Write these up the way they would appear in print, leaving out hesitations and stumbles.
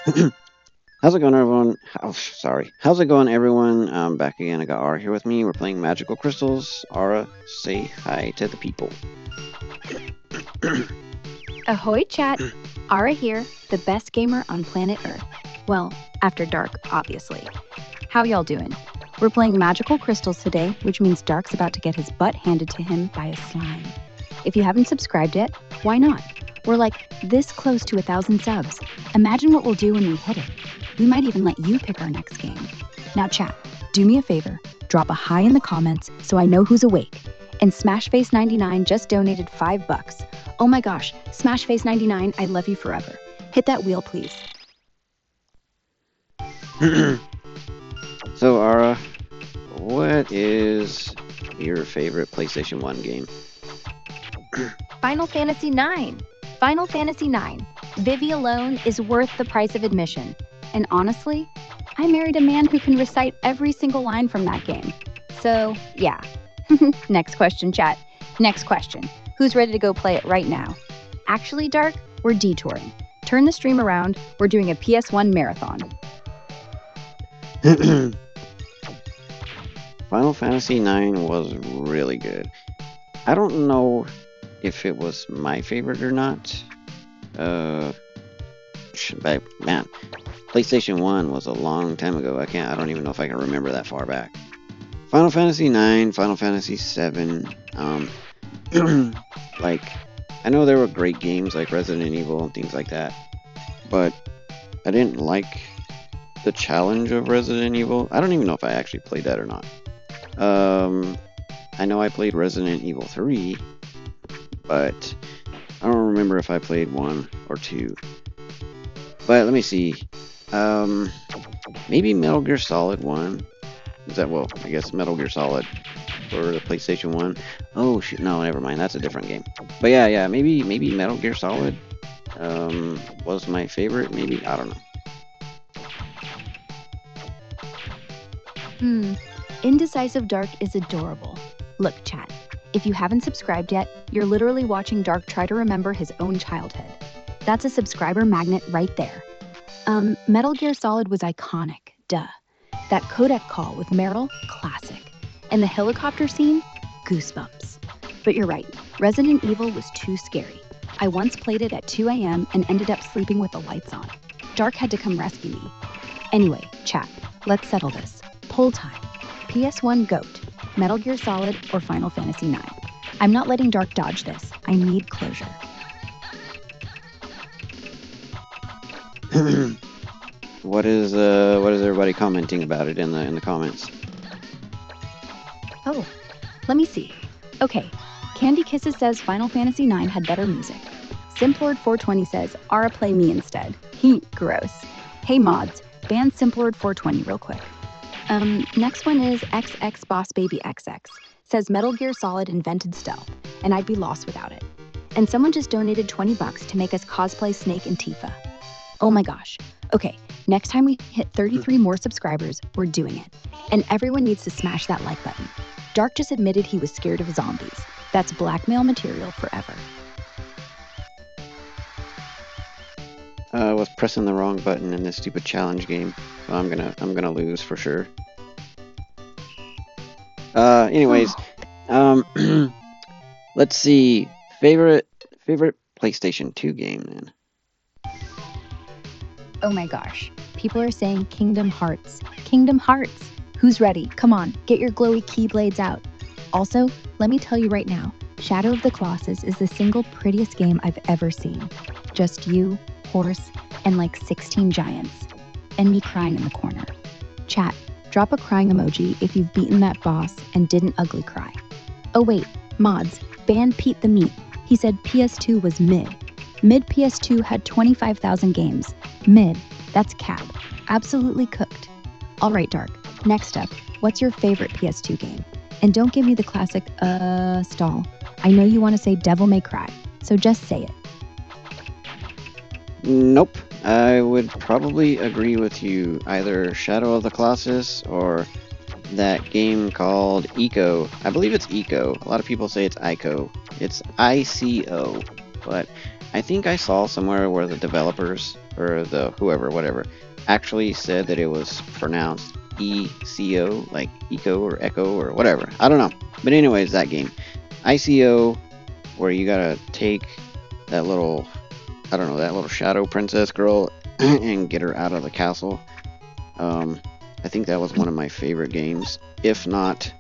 How's it going, everyone? Oh, sorry. How's it going, everyone? Back again. I got Ara here with me. We're playing Magical Crystals. Ara, say hi to the people. Ahoy, chat! Ara here, the best gamer on planet Earth. Well, after dark, obviously. How y'all doing? We're playing magical crystals today, which means Dark's about to get his butt handed to him by a slime. If you haven't subscribed yet, why not? We're like this close to 1,000 subs. Imagine what we'll do when we hit it. We might even let you pick our next game. Now, chat, do me a favor, drop a hi in the comments so I know who's awake. And SmashFace99 just donated $5. Oh my gosh, SmashFace99, I love you forever. Hit that wheel, please. So, Ara, what is your favorite PlayStation 1 game? Final Fantasy IX. Final Fantasy IX. Vivi alone is worth the price of admission. And honestly, I married a man who can recite every single line from that game. So, yeah. Next question, chat. Next question. Who's ready to go play it right now? Actually, Dark, we're detouring. Turn the stream around. We're doing a PS1 marathon. Final Fantasy IX was really good. I don't know if it was my favorite or not. But man, PlayStation 1 was a long time ago. I don't even know if I can remember that far back. Final Fantasy 9, Final Fantasy 7, like, I know there were great games like Resident Evil and things like that, but I didn't like the challenge of Resident Evil. I don't even know if I actually played that or not. I know I played Resident Evil 3, but I don't remember if I played 1 or 2. But let me see. Maybe Metal Gear Solid 1. Is that, well, I guess Metal Gear Solid for the PlayStation 1. Oh, shoot, no, never mind. That's a different game. But yeah, maybe Metal Gear Solid was my favorite. Maybe, I don't know. Indecisive Dark is adorable. Look, chat, if you haven't subscribed yet, you're literally watching Dark try to remember his own childhood. That's a subscriber magnet right there. Metal Gear Solid was iconic, duh. That codec call with Meryl, classic. And the helicopter scene, goosebumps. But you're right, Resident Evil was too scary. I once played it at 2 a.m. and ended up sleeping with the lights on. Dark had to come rescue me. Anyway, chat, let's settle this. Poll time. PS1 GOAT, Metal Gear Solid, or Final Fantasy IX? I'm not letting Dark dodge this. I need closure. What is everybody commenting about it in the comments? Oh, let me see. Okay, Candy Kisses says Final Fantasy IX had better music. Simplord420 says Ara play me instead. Gross. Hey mods, ban Simplord420 real quick. Next one is XX Boss Baby XX. Says Metal Gear Solid invented stealth, and I'd be lost without it. And someone just donated $20 to make us cosplay Snake and Tifa. Oh my gosh. Okay, next time we hit 33 more subscribers, we're doing it. And everyone needs to smash that like button. Dark just admitted he was scared of zombies. That's blackmail material forever. I was pressing the wrong button in this stupid challenge game. So I'm gonna lose for sure. Anyways, let's see. Favorite PlayStation 2 game then. Oh my gosh. People are saying Kingdom Hearts. Kingdom Hearts. Who's ready? Come on, get your glowy keyblades out. Also, let me tell you right now, Shadow of the Colossus is the single prettiest game I've ever seen. Just you, horse, and like 16 giants. And me crying in the corner. Chat, drop a crying emoji if you've beaten that boss and didn't ugly cry. Oh wait, mods, ban Pete the Meat. He said PS2 was mid. Mid PS2 had 25,000 games. Mid, that's cap. Absolutely cooked. All right, Dark, next up, what's your favorite PS2 game? And don't give me the classic, stall. I know you want to say Devil May Cry, so just say it. Nope. I would probably agree with you. Either Shadow of the Colossus or that game called Eco. I believe it's Eco. A lot of people say it's Ico. It's ICO. But I think I saw somewhere where the developers or the whoever, whatever, actually said that it was pronounced ECO, like eco or echo or whatever. I don't know. But anyways, that game, ICO, where you gotta take that little, I don't know, that little shadow princess girl and get her out of the castle. I think that was one of my favorite games, if not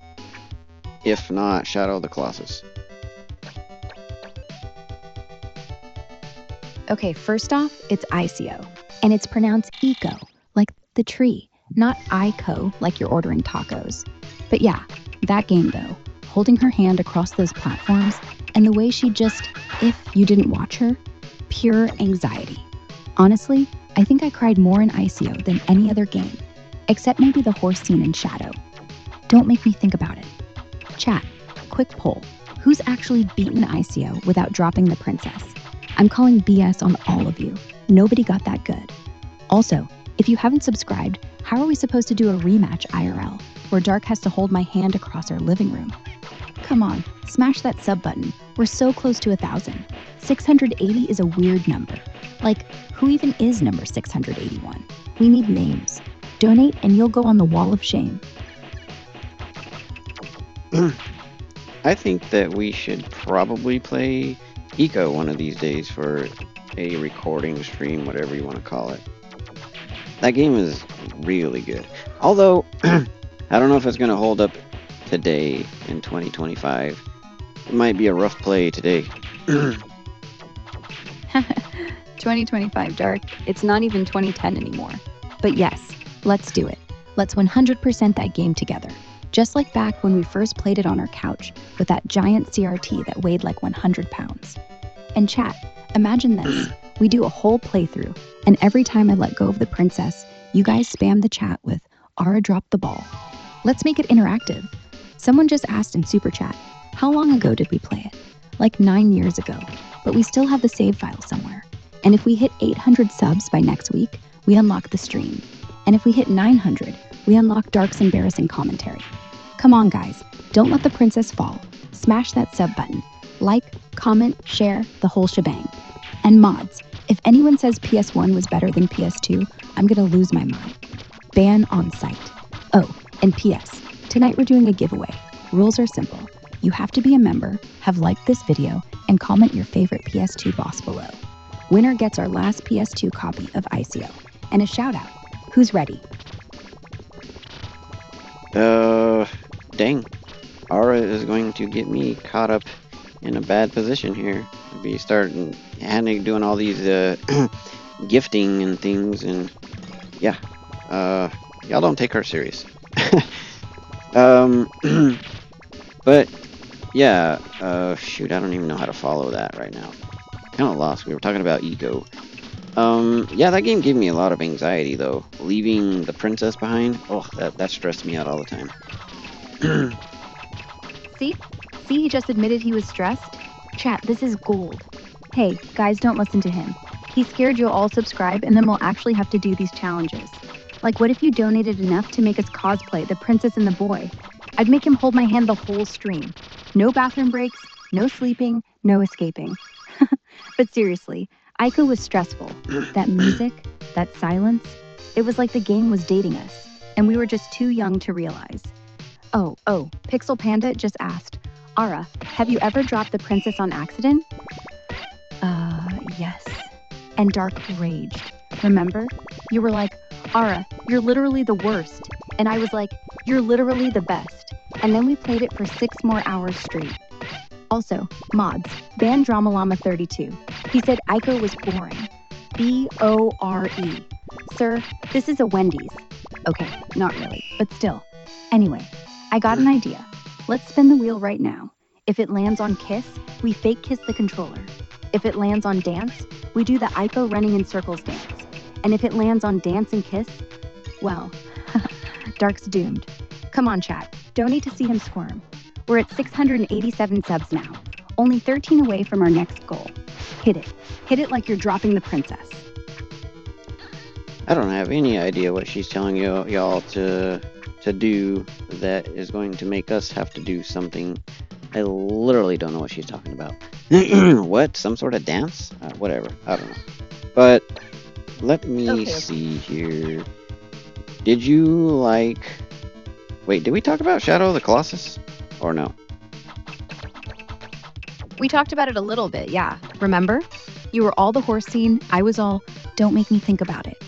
Shadow of the Colossus. Okay, first off, it's ICO, and it's pronounced eco, like the tree, not ICO, like you're ordering tacos. But yeah, that game though, holding her hand across those platforms, and the way she just, if you didn't watch her, pure anxiety. Honestly, I think I cried more in ICO than any other game, except maybe the horse scene in Shadow. Don't make me think about it. Chat, quick poll. Who's actually beaten ICO without dropping the princess? I'm calling BS on all of you. Nobody got that good. Also, if you haven't subscribed, how are we supposed to do a rematch IRL, where Dark has to hold my hand across our living room? Come on, smash that sub button. We're so close to 1,000. 680 is a weird number. Like, who even is number 681? We need names. Donate and you'll go on the wall of shame. I think that we should probably play Eco one of these days for a recording stream, whatever you want to call it. That game is really good. Although, I don't know if it's going to hold up today in 2025. It might be a rough play today. 2025 Dark. It's not even 2010 anymore. But yes, let's do it. Let's 100% that game together. Just like back when we first played it on our couch with that giant CRT that weighed like 100 pounds. And chat, imagine this. We do a whole playthrough, and every time I let go of the princess, you guys spam the chat with, Ara dropped the ball. Let's make it interactive. Someone just asked in Super Chat, how long ago did we play it? Like 9 years ago, but we still have the save file somewhere. And if we hit 800 subs by next week, we unlock the stream. And if we hit 900, we unlock Dark's embarrassing commentary. Come on, guys, don't let the princess fall. Smash that sub button. Like, comment, share, the whole shebang. And mods, if anyone says PS1 was better than PS2, I'm gonna lose my mind. Ban on site. Oh, and PS, tonight we're doing a giveaway. Rules are simple. You have to be a member, have liked this video, and comment your favorite PS2 boss below. Winner gets our last PS2 copy of ICO, and a shout out. Who's ready? Dang. Ara is going to get me caught up in a bad position here. Be starting doing all these gifting and things, and yeah. Y'all don't take her serious. But yeah, shoot, I don't even know how to follow that right now. Kind of lost. We were talking about ego. Yeah, that game gave me a lot of anxiety though. Leaving the princess behind, oh, that stressed me out all the time. See, he just admitted he was stressed. Chat, this is gold. Hey, guys, don't listen to him. He's scared you'll all subscribe and then we'll actually have to do these challenges. Like, what if you donated enough to make us cosplay the princess and the boy? I'd make him hold my hand the whole stream. No bathroom breaks, no sleeping, no escaping. But seriously, Aiko was stressful. That music, that silence, it was like the game was dating us, and we were just too young to realize. Oh, Pixel Panda just asked, Ara, have you ever dropped the princess on accident? Yes. And Dark raged. Remember? You were like, Ara, you're literally the worst. And I was like, you're literally the best. And then we played it for 6 more hours straight. Also, mods, ban Dramalama32. He said Aiko was boring. B-O-R-E. Sir, this is a Wendy's. Okay, not really, but still. Anyway, I got an idea. Let's spin the wheel right now. If it lands on kiss, we fake kiss the controller. If it lands on dance, we do the Aiko running in circles dance. And if it lands on dance and kiss, well, Dark's doomed. Come on, chat. Don't need to see him squirm. We're at 687 subs now. Only 13 away from our next goal. Hit it. Hit it like you're dropping the princess. I don't have any idea what she's telling y'all to do that is going to make us have to do something. I literally don't know what she's talking about. What? Some sort of dance? Whatever. I don't know. But let me Okay. see here. Did you like... Wait, did we talk about Shadow of the Colossus? Or no? We talked about it a little bit, yeah. Remember? You were all the horse scene, I was all, don't make me think about it.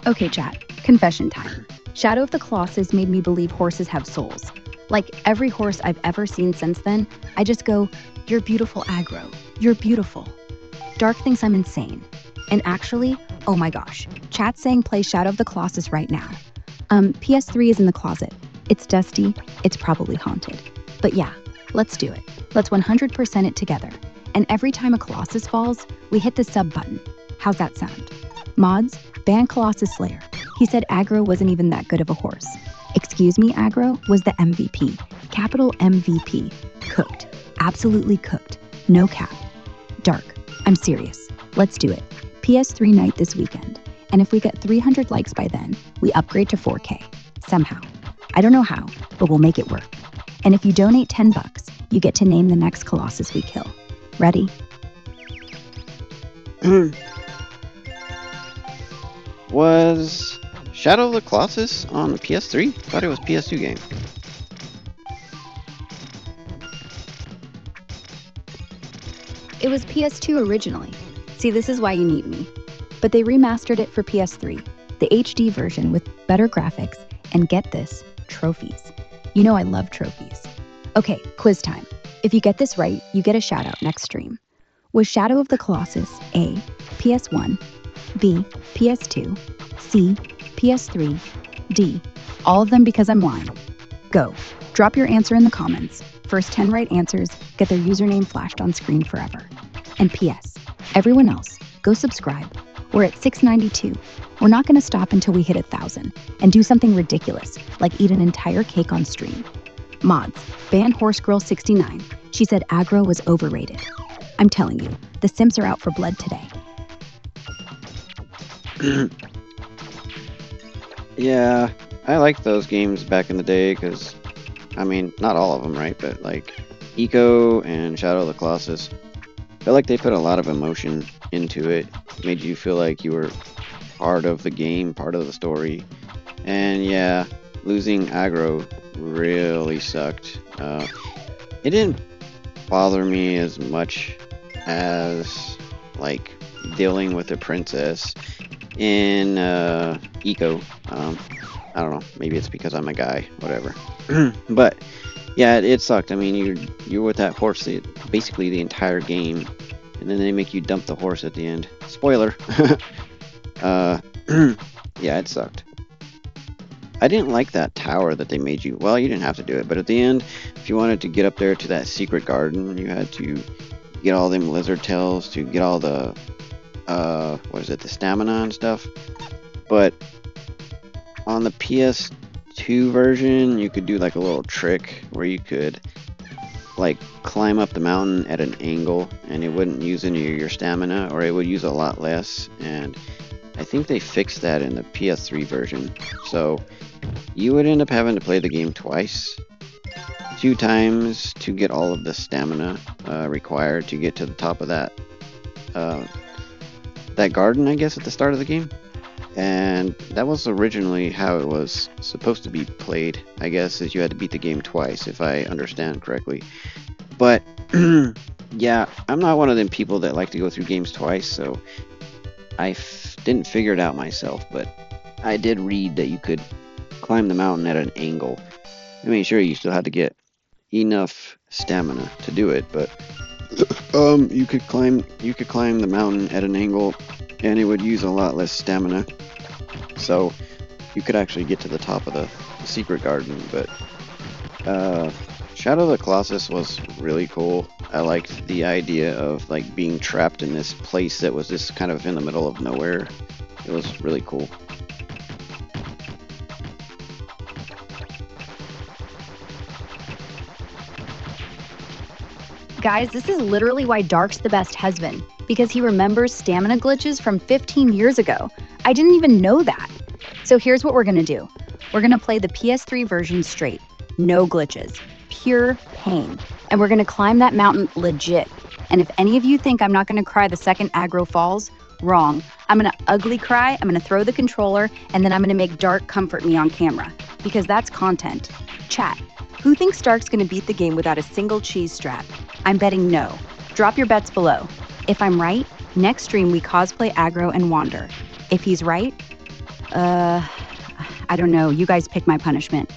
Okay, chat, confession time. Shadow of the Colossus made me believe horses have souls. Like every horse I've ever seen since then, I just go, you're beautiful, aggro. You're beautiful. Dark thinks I'm insane. And actually, oh my gosh, chat's saying play Shadow of the Colossus right now. PS3 is in the closet. It's dusty, it's probably haunted. But yeah, let's do it. Let's 100% it together. And every time a Colossus falls, we hit the sub button. How's that sound? Mods, ban Colossus Slayer. He said Aggro wasn't even that good of a horse. Excuse me, Aggro was the MVP. Capital MVP. Cooked. Absolutely cooked. No cap. Dark. I'm serious. Let's do it. PS3 night this weekend. And if we get 300 likes by then, we upgrade to 4K. Somehow. I don't know how, but we'll make it work. And if you donate $10, you get to name the next Colossus we kill. Ready? Was Shadow of the Colossus on the PS3? I thought it was PS2 game. It was PS2 originally. See, this is why you need me. But they remastered it for PS3, the HD version with better graphics, and get this, trophies. You know I love trophies. Okay, quiz time. If you get this right, you get a shout out next stream. Was Shadow of the Colossus A, PS1, B, PS2, C, PS3, D, all of them because I'm lying? Go. Drop your answer in the comments. First 10 right answers get their username flashed on screen forever. And P.S. Everyone else, go subscribe. We're at 692. We're not going to stop until we hit 1,000 and do something ridiculous, like eat an entire cake on stream. Mods, ban Horse Girl 69. She said aggro was overrated. I'm telling you, the Sims are out for blood today. Yeah, I liked those games back in the day because, I mean, not all of them, right? But like Eco and Shadow of the Colossus, I feel like they put a lot of emotion into it. Made you feel like you were part of the game, part of the story. And yeah, losing aggro really sucked. It didn't bother me as much as like dealing with a princess in Eco. I don't know, maybe it's because I'm a guy, whatever. But yeah, it sucked. I mean, you're with that horse basically the entire game, and then they make you dump the horse at the end. Spoiler. Yeah, it sucked. I didn't like that tower that they made you. Well, you didn't have to do it, but at the end, if you wanted to get up there to that secret garden, you had to get all them lizard tails to get all the what is it, the stamina and stuff. But on the PS2 version, you could do like a little trick where you could like climb up the mountain at an angle, and it wouldn't use any of your stamina, or it would use a lot less. And I think they fixed that in the PS3 version. So you would end up having to play the game twice. 2 times to get all of the stamina required to get to the top of that garden, I guess, at the start of the game. And that was originally how it was supposed to be played, I guess, is you had to beat the game twice, if I understand correctly. But, yeah, I'm not one of them people that like to go through games twice, so I didn't figure it out myself, but I did read that you could climb the mountain at an angle. I mean, sure, you still had to get enough stamina to do it, but you could climb the mountain at an angle, and it would use a lot less stamina. So you could actually get to the top of the secret garden. But Shadow of the Colossus was really cool. I liked the idea of like being trapped in this place that was just kind of in the middle of nowhere. It was really cool. Guys, this is literally why Dark's the best husband, because he remembers stamina glitches from 15 years ago. I didn't even know that. So here's what we're gonna do. We're gonna play the PS3 version straight. No glitches. Pure pain. And we're gonna climb that mountain legit. And if any of you think I'm not gonna cry the second aggro falls, Wrong. I'm gonna ugly cry, I'm gonna throw the controller, and then I'm gonna make Dark comfort me on camera. Because that's content. Chat, who thinks Dark's gonna beat the game without a single cheese strap? I'm betting no. Drop your bets below. If I'm right, next stream we cosplay aggro and wander. If he's right, I don't know, you guys pick my punishment.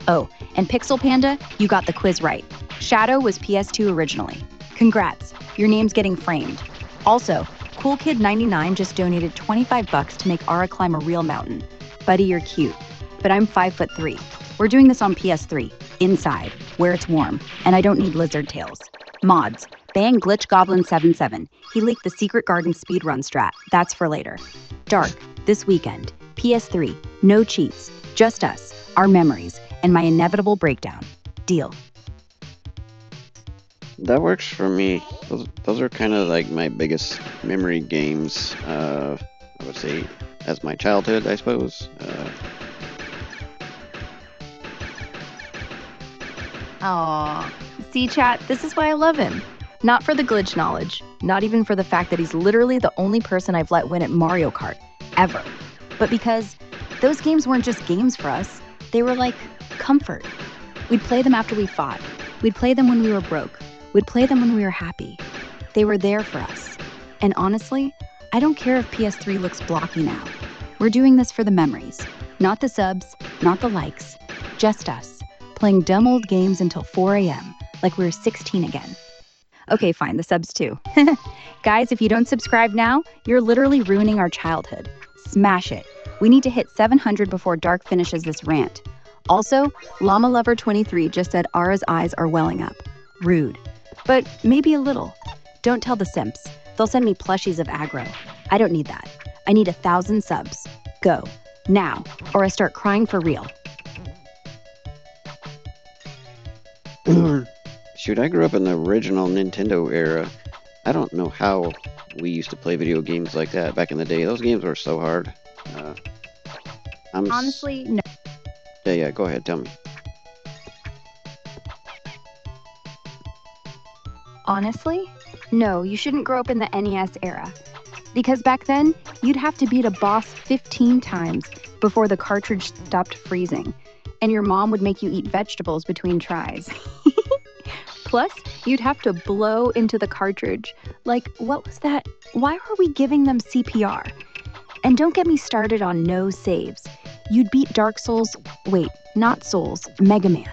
Oh, and Pixel Panda, you got the quiz right. Shadow was PS2 originally. Congrats, your name's getting framed. Also, Cool Kid 99 just donated $25 to make Ara climb a real mountain. Buddy, you're cute, but I'm 5'3". We're doing this on PS3, inside, where it's warm, and I don't need lizard tails. Mods, bang Glitch Goblin 77. He leaked the Secret Garden speedrun strat. That's for later. Dark, this weekend. PS3, no cheats, just us, our memories, and my inevitable breakdown. Deal. That works for me. Those are kind of like my biggest memory games. I would say as my childhood, I suppose. Aww. See, chat, this is why I love him. Not for the glitch knowledge, not even for the fact that he's literally the only person I've let win at Mario Kart, ever. But because those games weren't just games for us, they were like comfort. We'd play them after we fought. We'd play them when we were broke. We'd play them when we were happy. They were there for us. And honestly, I don't care if PS3 looks blocky now. We're doing this for the memories. Not the subs, not the likes. Just us, playing dumb old games until 4 a.m., like we were 16 again. Okay, fine, the subs too. Guys, if you don't subscribe now, you're literally ruining our childhood. Smash it. We need to hit 700 before Dark finishes this rant. Also, Llama Lover 23 just said Ara's eyes are welling up. Rude. But maybe a little. Don't tell the simps. They'll send me plushies of aggro. I don't need that. I need 1,000 subs. Go. Now. Or I start crying for real. Shoot, I grew up in the original Nintendo era. I don't know how we used to play video games like that back in the day. Those games were so hard. Honestly, no. Yeah, go ahead, tell me. Honestly, no, you shouldn't grow up in the NES era. Because back then, you'd have to beat a boss 15 times before the cartridge stopped freezing. And your mom would make you eat vegetables between tries. Plus, you'd have to blow into the cartridge. Like, what was that? Why were we giving them CPR? And don't get me started on no saves. You'd beat Dark Souls, wait, not Souls, Mega Man.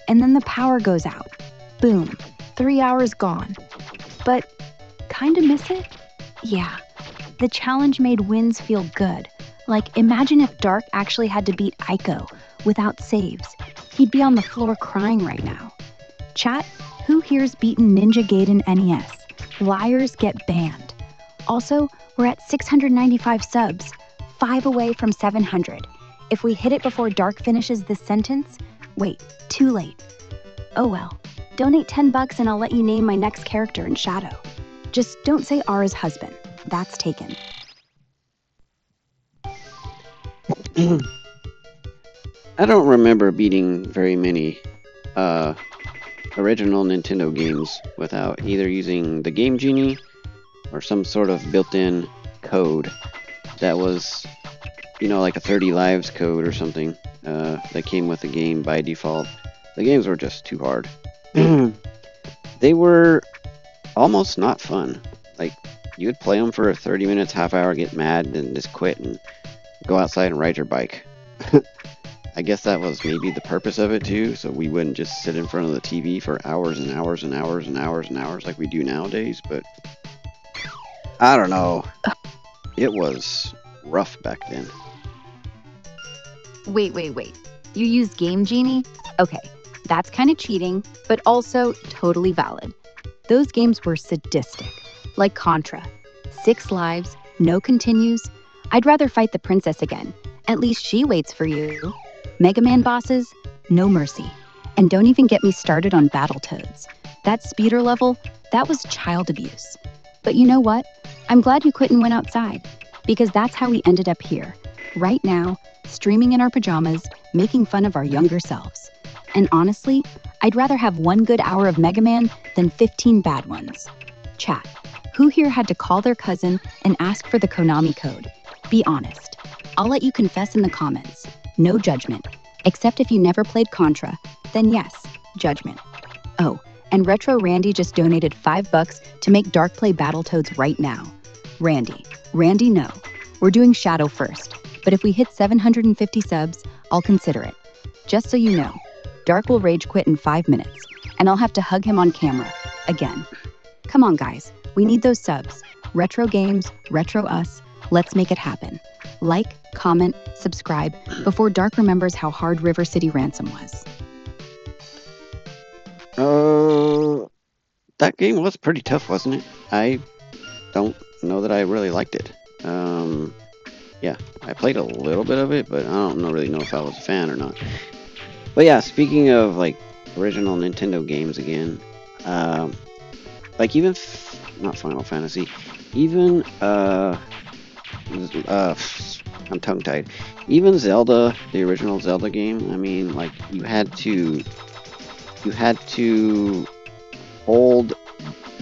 And then the power goes out. Boom, 3 hours gone. But kinda miss it? Yeah. The challenge made wins feel good. Like, imagine if Dark actually had to beat Ico without saves. He'd be on the floor crying right now. Chat, who here's beaten Ninja Gaiden NES? Liars get banned. Also, we're at 695 subs, 5 away from 700. If we hit it before Dark finishes this sentence, wait, too late. Oh well, donate $10 and I'll let you name my next character in Shadow. Just don't say Ara's husband. That's taken. I don't remember beating very many original Nintendo games without either using the Game Genie or some sort of built-in code that was, like a 30 lives code or something that came with the game by default. The games were just too hard. They were almost not fun. Like, you would play them for 30 minutes, half hour, get mad, and just quit and go outside and ride your bike. I guess that was maybe the purpose of it too, so we wouldn't just sit in front of the TV for hours and hours and hours and hours and hours like we do nowadays, but I don't know. It was rough back then. Wait. You use Game Genie? Okay, that's kind of cheating, but also totally valid. Those games were sadistic, like Contra. 6 lives, no continues. I'd rather fight the princess again. At least she waits for you. Mega Man bosses, no mercy. And don't even get me started on Battletoads. That speeder level, that was child abuse. But you know what? I'm glad you quit and went outside, because that's how we ended up here, right now, streaming in our pajamas, making fun of our younger selves. And honestly, I'd rather have 1 good hour of Mega Man than 15 bad ones. Chat, Who here had to call their cousin and ask for the Konami code? Be honest. I'll let you confess in the comments. No judgment. Except if you never played Contra, then yes, judgment. Oh, and Retro Randy just donated $5 to make Dark play Battletoads right now. Randy, no. We're doing Shadow first, but if we hit 750 subs, I'll consider it. Just so you know, Dark will rage quit in 5 minutes, and I'll have to hug him on camera, again. Come on, guys, we need those subs. Retro games, retro us, let's make it happen. Like, comment, subscribe, before Dark remembers how hard River City Ransom was. That game was pretty tough, wasn't it? I don't know that I really liked it. Yeah, I played a little bit of it, but I don't really know if I was a fan or not. But yeah, speaking of like original Nintendo games again, like even not Final Fantasy, even I'm tongue-tied. Even Zelda, the original Zelda game. I mean, like you had to hold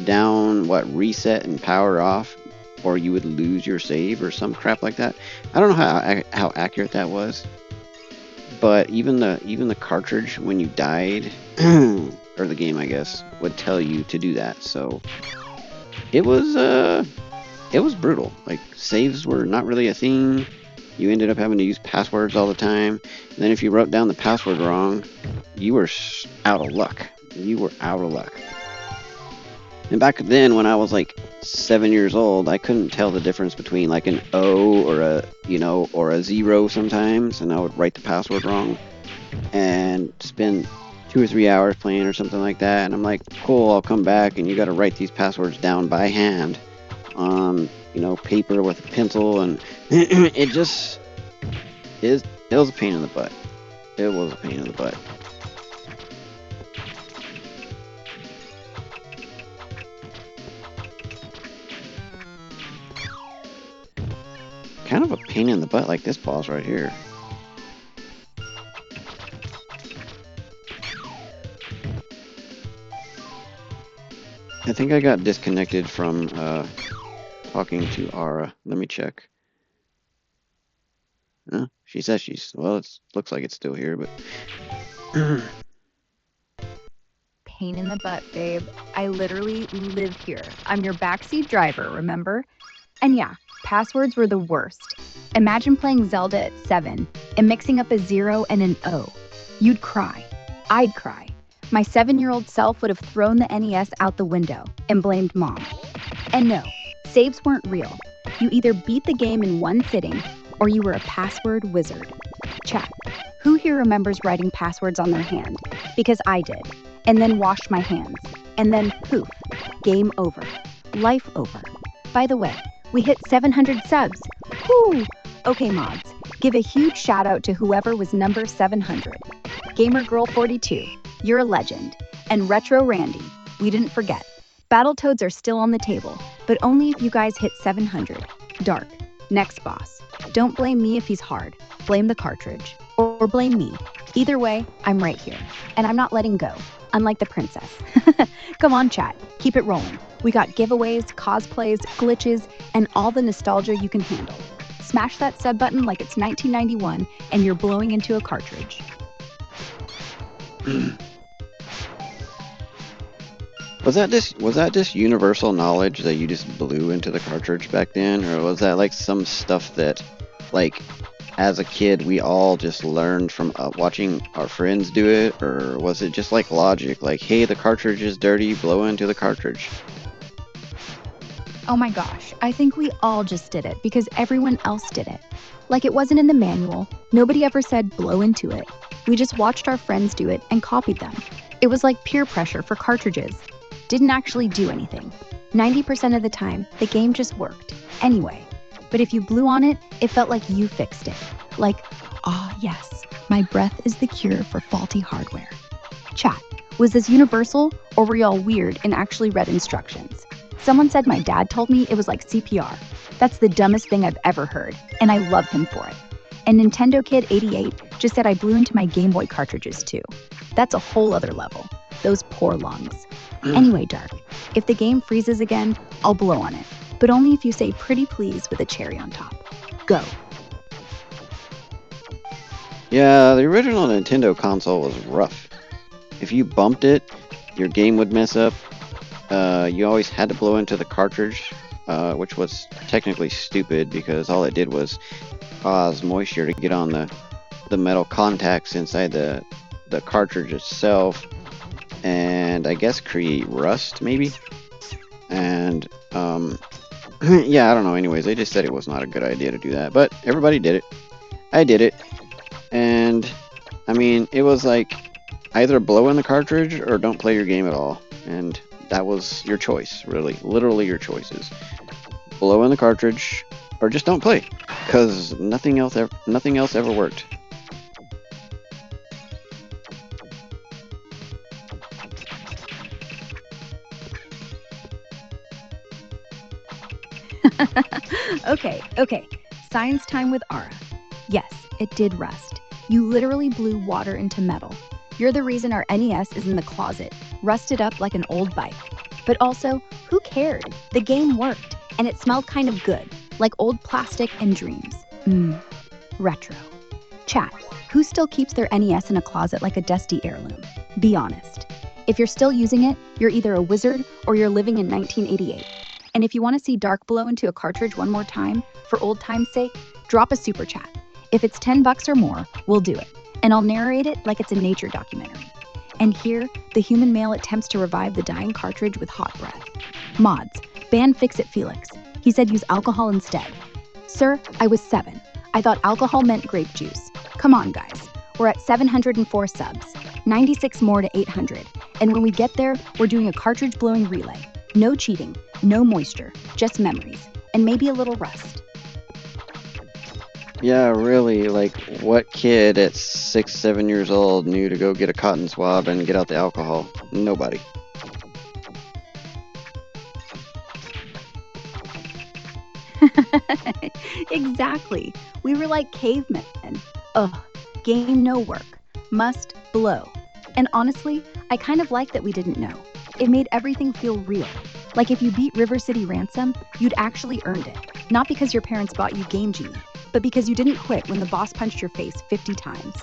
down reset and power off, or you would lose your save or some crap like that. I don't know how accurate that was, but even the cartridge when you died, or the game I guess, would tell you to do that. So it was brutal. Like saves were not really a thing. You ended up having to use passwords all the time. And then if you wrote down the password wrong, you were out of luck. And back then, when I was like 7 years old, I couldn't tell the difference between like an O or a or a 0 sometimes, and I would write the password wrong and spend 2 or 3 hours playing or something like that. And I'm like, cool, I'll come back, and you got to write these passwords down by hand on paper with a pencil, and it was a pain in the butt. It was a pain in the butt. Kind of a pain in the butt like this boss right here. I think I got disconnected from talking to Ara. Let me check. She says looks like it's still here, but Pain in the butt, babe. I literally live here. I'm your backseat driver, remember? And yeah, passwords were the worst. Imagine playing Zelda at 7 and mixing up a 0 and an O. You'd cry. I'd cry. My 7-year-old self would have thrown the NES out the window and blamed mom. And no, saves weren't real. You either beat the game in one sitting or you were a password wizard. Chat, who here remembers writing passwords on their hand? Because I did. And then washed my hands. And then poof, game over. Life over. By the way, we hit 700 subs. Whoo! Okay, mods, give a huge shout out to whoever was number 700. GamerGirl42, you're a legend. And Retro Randy, we didn't forget. Battletoads are still on the table, but only if you guys hit 700. Dark, next boss. Don't blame me if he's hard. Blame the cartridge. Or blame me. Either way, I'm right here. And I'm not letting go, unlike the princess. Come on, chat. Keep it rolling. We got giveaways, cosplays, glitches, and all the nostalgia you can handle. Smash that sub button like it's 1991 and you're blowing into a cartridge. Was that just universal knowledge that you just blew into the cartridge back then, or was that like some stuff that, like, as a kid we all just learned from watching our friends do it, or was it just like logic, like, hey, the cartridge is dirty, blow into the cartridge? Oh my gosh, I think we all just did it because everyone else did it. Like it wasn't in the manual, nobody ever said blow into it. We just watched our friends do it and copied them. It was like peer pressure for cartridges. Didn't actually do anything. 90% of the time, the game just worked. Anyway, but if you blew on it, it felt like you fixed it. Like, ah yes, my breath is the cure for faulty hardware. Chat, was this universal or were y'all weird and actually read instructions? Someone said my dad told me it was like CPR. That's the dumbest thing I've ever heard, and I love him for it. And Nintendo Kid 88 just said I blew into my Game Boy cartridges too. That's a whole other level. Those poor lungs. Anyway, Dark, if the game freezes again, I'll blow on it. But only if you say pretty please with a cherry on top. Go. Yeah, the original Nintendo console was rough. If you bumped it, your game would mess up. You always had to blow into the cartridge, which was technically stupid because all it did was cause moisture to get on the metal contacts inside the cartridge itself, and I guess create rust, maybe? And, yeah, I don't know. Anyways, they just said it was not a good idea to do that, but everybody did it. I did it. And, I mean, it was like, either blow in the cartridge or don't play your game at all. And that was your choice, really. Literally your choices. Blow in the cartridge or just don't play. Because nothing else ever worked. Okay. Science time with Ara. Yes, it did rust. You literally blew water into metal. You're the reason our NES is in the closet, rusted up like an old bike. But also, who cared? The game worked, and it smelled kind of good, like old plastic and dreams. Retro. Chat, who still keeps their NES in a closet like a dusty heirloom? Be honest. If you're still using it, you're either a wizard or you're living in 1988. And if you want to see Dark blow into a cartridge one more time, for old time's sake, drop a super chat. If it's $10 or more, we'll do it. And I'll narrate it like it's a nature documentary. And here, the human male attempts to revive the dying cartridge with hot breath. Mods, ban Fix-It Felix. He said use alcohol instead. Sir, I was 7. I thought alcohol meant grape juice. Come on, guys. We're at 704 subs. 96 more to 800. And when we get there, we're doing a cartridge blowing relay. No cheating, no moisture, just memories, and maybe a little rust. Yeah, really, like, what kid at 6, 7 years old knew to go get a cotton swab and get out the alcohol? Nobody. Exactly. We were like cavemen. Ugh, game no work. Must blow. And honestly, I kind of like that we didn't know. It made everything feel real. Like if you beat River City Ransom, you'd actually earned it. Not because your parents bought you Game Genie, but because you didn't quit when the boss punched your face 50 times.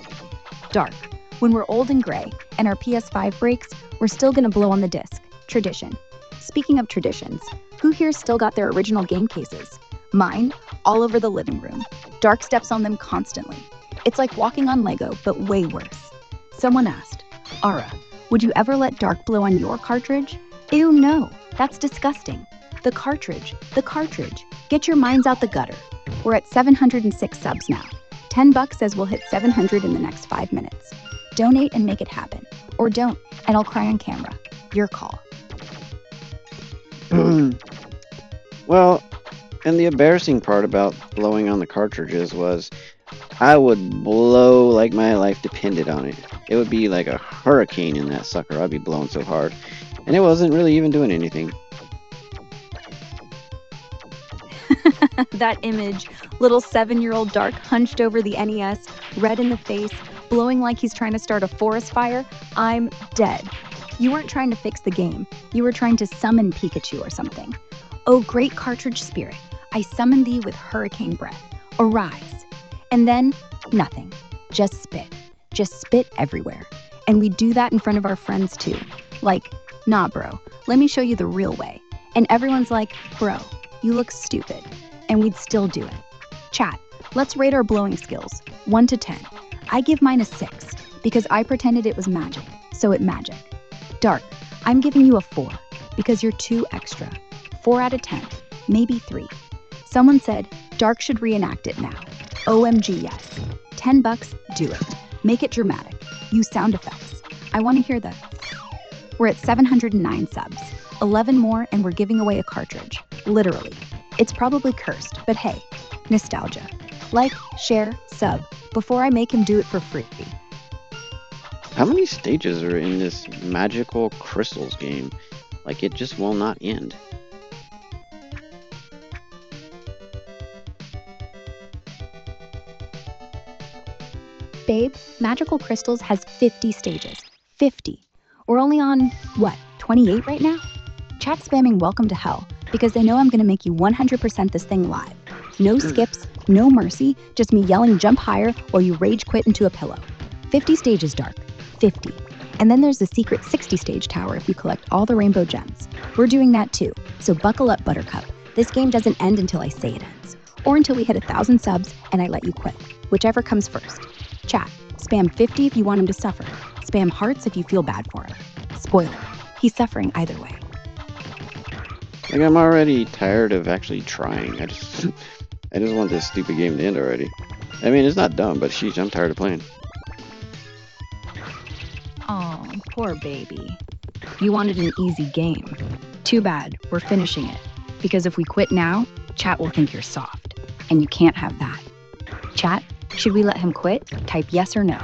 Dark. When we're old and gray and our PS5 breaks, we're still gonna blow on the disc. Tradition. Speaking of traditions, who here still got their original game cases? Mine, all over the living room. Dark steps on them constantly. It's like walking on Lego, but way worse. Someone asked, Ara, would you ever let Dark blow on your cartridge? Ew, no, that's disgusting. The cartridge. Get your minds out the gutter. We're at 706 subs now. $10 says we'll hit 700 in the next 5 minutes. Donate and make it happen. Or don't, and I'll cry on camera. Your call. Well, and the embarrassing part about blowing on the cartridges was I would blow like my life depended on it. It would be like a hurricane in that sucker. I'd be blowing so hard. And it wasn't really even doing anything. That image, little 7-year-old Dark hunched over the NES, red in the face, blowing like he's trying to start a forest fire. I'm dead. You weren't trying to fix the game. You were trying to summon Pikachu or something. Oh, great cartridge spirit, I summon thee with hurricane breath. Arise. And then, nothing. Just spit. Just spit everywhere. And we do that in front of our friends too. Like, nah, bro, let me show you the real way. And everyone's like, bro, you look stupid. And we'd still do it. Chat, let's rate our blowing skills, 1 to 10. I give mine a 6, because I pretended it was magic, so it magic. Dark, I'm giving you a 4, because you're too extra. 4 out of 10, maybe 3. Someone said, Dark should reenact it now. OMG, yes. $10, do it. Make it dramatic. Use sound effects. I want to hear the... We're at 709 subs. 11 more and we're giving away a cartridge. Literally. It's probably cursed, but hey, nostalgia. Like, share, sub, before I make him do it for free. How many stages are in this magical crystals game? Like, it just will not end. Babe, Magical Crystals has 50 stages. 50. We're only on, 28 right now? Chat spamming welcome to hell, because they know I'm gonna make you 100% this thing live. No skips, no mercy, just me yelling jump higher or you rage quit into a pillow. 50 stages, Dark. 50. And then there's the secret 60 stage tower if you collect all the rainbow gems. We're doing that too, so buckle up, Buttercup. This game doesn't end until I say it ends. Or until we hit 1,000 subs and I let you quit. Whichever comes first. Chat, spam 50 if you want him to suffer. Spam hearts if you feel bad for him. Spoiler, he's suffering either way. Like, I'm already tired of actually trying. I just want this stupid game to end already. I mean, it's not dumb, but sheesh, I'm tired of playing. Oh, poor baby. You wanted an easy game. Too bad, we're finishing it. Because if we quit now, chat will think you're soft. And you can't have that. Chat, should we let him quit? Type yes or no.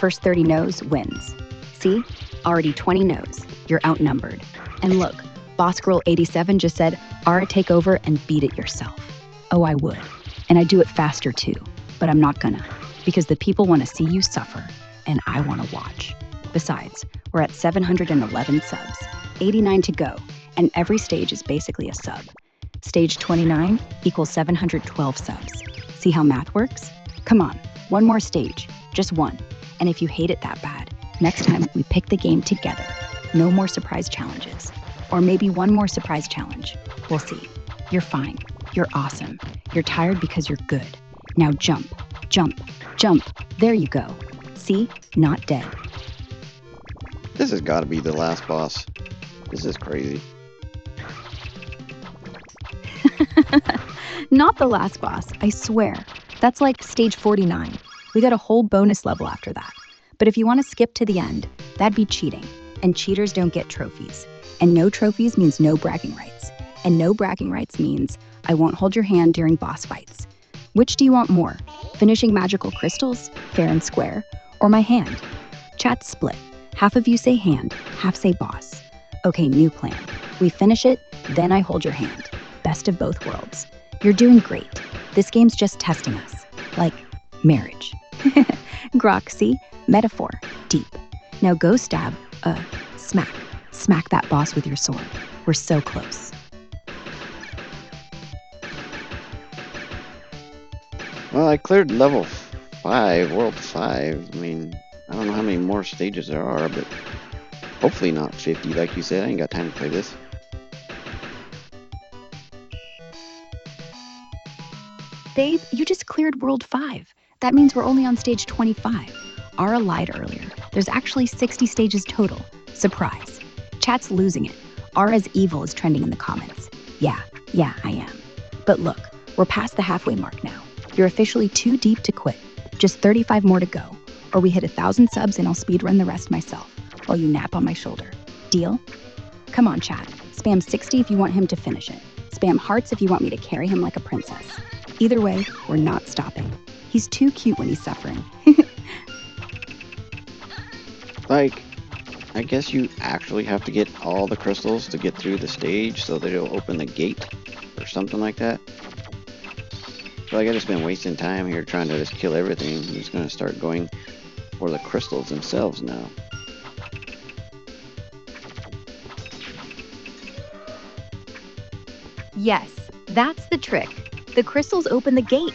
First 30 no's wins. See? Already 20 no's. You're outnumbered. And look, Boss Girl 87 just said, Ara, take over and beat it yourself. Oh, I would. And I'd do it faster too. But I'm not gonna. Because the people want to see you suffer. And I want to watch. Besides, we're at 711 subs. 89 to go. And every stage is basically a sub. Stage 29 equals 712 subs. See how math works? Come on, one more stage. Just one. And if you hate it that bad, next time we pick the game together. No more surprise challenges. Or maybe one more surprise challenge. We'll see. You're fine. You're awesome. You're tired because you're good. Now jump, jump, jump. There you go. See? Not dead. This has got to be the last boss. This is crazy. Not the last boss, I swear. That's like stage 49. We got a whole bonus level after that. But if you want to skip to the end, that'd be cheating. And cheaters don't get trophies. And no trophies means no bragging rights. And no bragging rights means I won't hold your hand during boss fights. Which do you want more? Finishing Magical Crystals, fair and square, or my hand? Chat split. Half of you say hand, half say boss. Okay, new plan. We finish it, then I hold your hand. Best of both worlds. You're doing great. This game's just testing us. Like marriage. Grok, see? Metaphor. Deep. Now go stab, smack. Smack that boss with your sword. We're so close. Well, I cleared level 5, world 5. I mean, I don't know how many more stages there are, but hopefully not 50, like you said. I ain't got time to play this. Babe, you just cleared World 5. That means we're only on stage 25. Ara lied earlier. There's actually 60 stages total. Surprise. Chat's losing it. Ara's evil is trending in the comments. Yeah, I am. But look, we're past the halfway mark now. You're officially too deep to quit. Just 35 more to go. Or we hit 1,000 subs and I'll speedrun the rest myself, while you nap on my shoulder. Deal? Come on, chat. Spam 60 if you want him to finish it. Spam hearts if you want me to carry him like a princess. Either way, we're not stopping. He's too cute when he's suffering. Like, I guess you actually have to get all the crystals to get through the stage so that it'll open the gate or something like that. I feel like I just been wasting time here trying to just kill everything. I'm just gonna start going for the crystals themselves now. Yes, that's the trick. The crystals open the gate.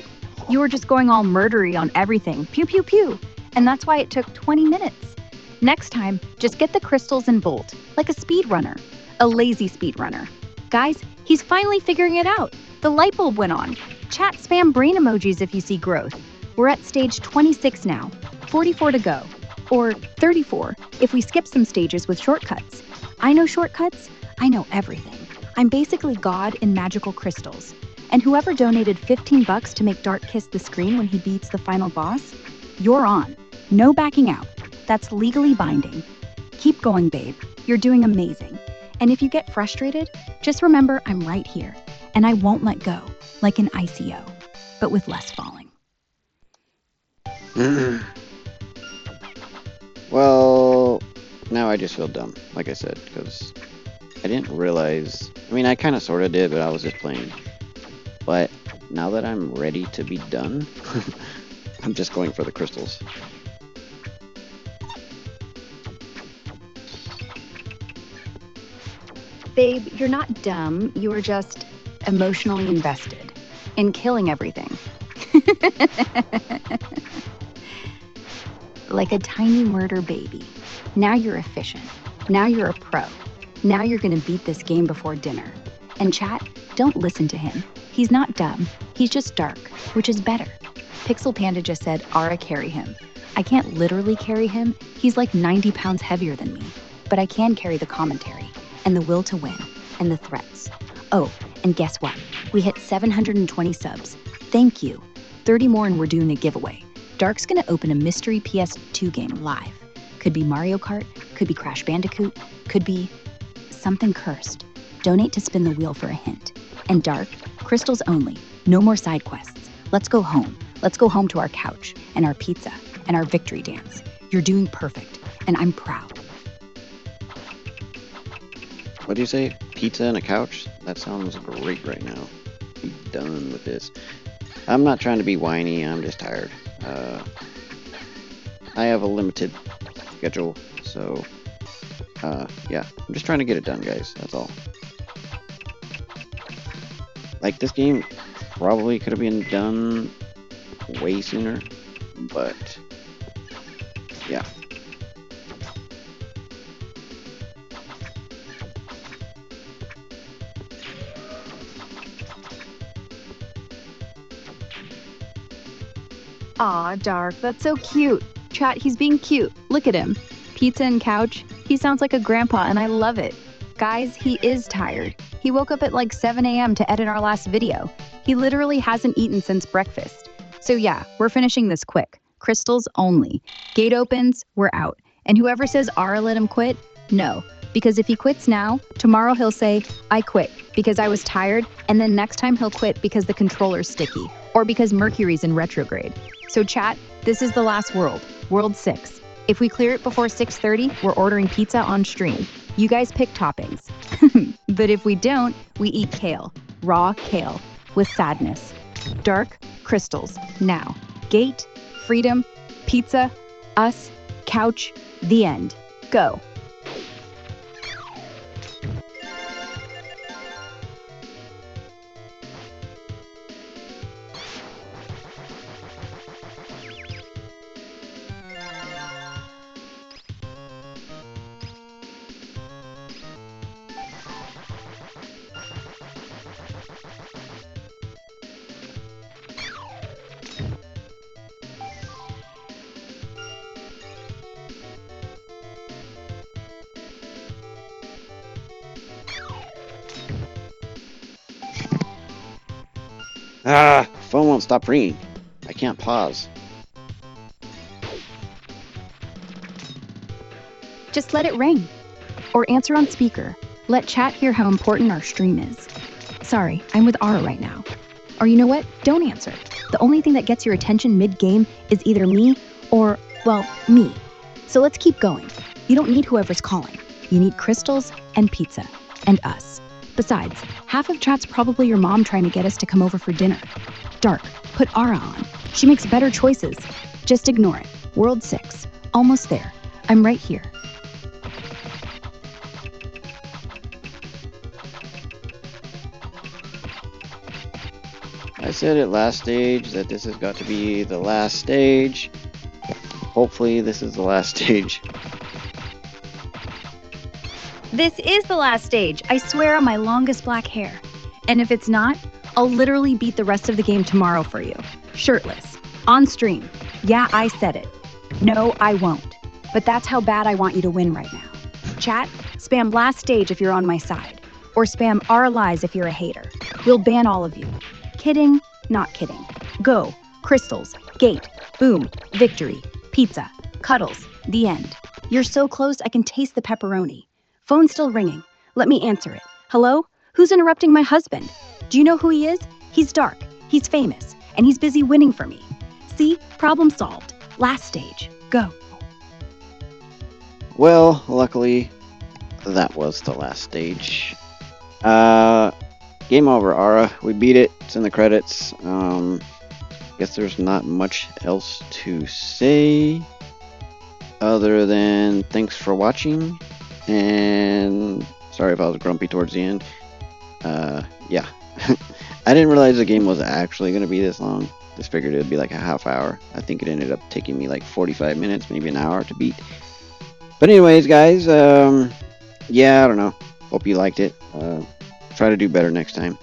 You were just going all murdery on everything. Pew, pew, pew. And that's why it took 20 minutes. Next time, just get the crystals and bolt, like a speedrunner. A lazy speedrunner. Guys, he's finally figuring it out. The light bulb went on. Chat spam brain emojis if you see growth. We're at stage 26 now. 44 to go. Or 34 if we skip some stages with shortcuts. I know shortcuts. I know everything. I'm basically God in magical crystals. And whoever donated $15 to make Dark kiss the screen when he beats the final boss, you're on. No backing out. That's legally binding. Keep going, babe. You're doing amazing. And if you get frustrated, just remember I'm right here. And I won't let go, like an ICO, but with less falling. Well, now I just feel dumb, like I said, because I didn't realize... I mean, I kind of sort of did, but I was just playing. But now that I'm ready to be done, I'm just going for the crystals. Babe, you're not dumb. You were just emotionally invested in killing everything. Like a tiny murder baby. Now you're efficient. Now you're a pro. Now you're gonna beat this game before dinner. And chat, don't listen to him. He's not dumb. He's just dark, which is better. Pixel Panda just said, Ara, carry him. I can't literally carry him. He's like 90 pounds heavier than me. But I can carry the commentary, and the will to win, and the threats. Oh, and guess what? We hit 720 subs. Thank you. 30 more and we're doing a giveaway. Dark's gonna open a mystery PS2 game live. Could be Mario Kart, could be Crash Bandicoot, could be something cursed. Donate to spin the wheel for a hint. And Dark, crystals only, no more side quests. Let's go home. Let's go home to our couch, and our pizza, and our victory dance. You're doing perfect, and I'm proud. What do you say? Pizza and a couch? That sounds great right now. Be done with this. I'm not trying to be whiny, I'm just tired. I have a limited schedule, so yeah, I'm just trying to get it done, guys, that's all. Like, this game probably could have been done way sooner, but yeah. Aw, Dark, that's so cute. Chat, he's being cute. Look at him. Pizza and couch. He sounds like a grandpa, and I love it. Guys, he is tired. He woke up at like 7 a.m. to edit our last video. He literally hasn't eaten since breakfast. So yeah, we're finishing this quick. Crystals only. Gate opens, we're out. And whoever says Ara let him quit, no. Because if he quits now, tomorrow he'll say, I quit because I was tired, and then next time he'll quit because the controller's sticky, or because Mercury's in retrograde. So chat, this is the last world, World 6. If we clear it before 6:30, we're ordering pizza on stream. You guys pick toppings. But if we don't, we eat kale, raw kale, with sadness. Dark, crystals, now. Gate, freedom, pizza, us, couch, the end. Go. Ah, phone won't stop ringing. I can't pause. Just let it ring. Or answer on speaker. Let chat hear how important our stream is. Sorry, I'm with Ara right now. Or you know what? Don't answer. The only thing that gets your attention mid-game is either me or, well, me. So let's keep going. You don't need whoever's calling. You need crystals and pizza. And us. Besides, half of chat's probably your mom trying to get us to come over for dinner. Dark, put Ara on. She makes better choices. Just ignore it. World 6. Almost there. I'm right here. I said it last stage that this has got to be the last stage. Hopefully this is the last stage. This is the last stage, I swear on my longest black hair. And if it's not, I'll literally beat the rest of the game tomorrow for you. Shirtless. On stream. Yeah, I said it. No, I won't. But that's how bad I want you to win right now. Chat, spam last stage if you're on my side. Or spam our lies if you're a hater. We'll ban all of you. Kidding, not kidding. Go. Crystals. Gate. Boom. Victory. Pizza. Cuddles. The end. You're so close I can taste the pepperoni. Phone's still ringing. Let me answer it. Hello? Who's interrupting my husband? Do you know who he is? He's dark. He's famous. And he's busy winning for me. See? Problem solved. Last stage. Go. Well, luckily, that was the last stage. Game over, Ara. We beat it. It's in the credits. Guess there's not much else to say other than thanks for watching, and Sorry if I was grumpy towards the end. Yeah. I didn't realize the game was actually going to be this long. Just figured it would be like a half hour. I think it ended up taking me like 45 minutes, maybe an hour to beat. But anyways, guys, yeah, I don't know. Hope you liked it. Try to do better next time.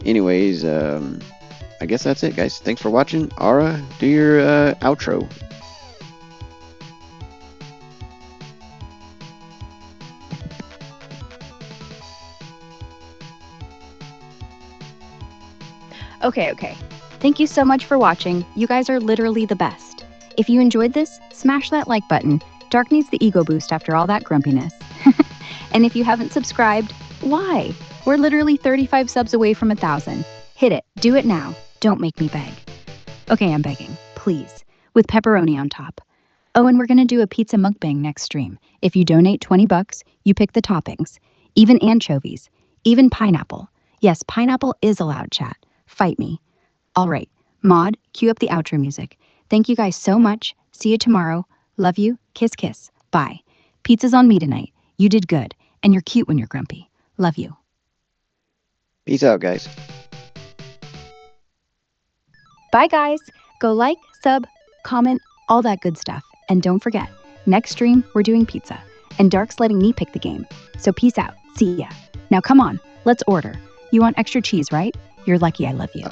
Anyways, I guess that's it, guys. Thanks for watching. Aura, do your outro. Okay. Thank you so much for watching. You guys are literally the best. If you enjoyed this, smash that like button. Dark needs the ego boost after all that grumpiness. And if you haven't subscribed, why? We're literally 35 subs away from 1,000. Hit it. Do it now. Don't make me beg. Okay, I'm begging. Please. With pepperoni on top. Oh, and we're going to do a pizza mukbang next stream. If you donate $20, you pick the toppings. Even anchovies. Even pineapple. Yes, pineapple is allowed, chat. Fight me. All right. Maud, cue up the outro music. Thank you guys so much. See you tomorrow. Love you. Kiss, kiss. Bye. Pizza's on me tonight. You did good. And you're cute when you're grumpy. Love you. Peace out, guys. Bye, guys. Go like, sub, comment, all that good stuff. And don't forget, next stream, we're doing pizza. And Dark's letting me pick the game. So peace out. See ya. Now come on. Let's order. You want extra cheese, right? You're lucky I love you.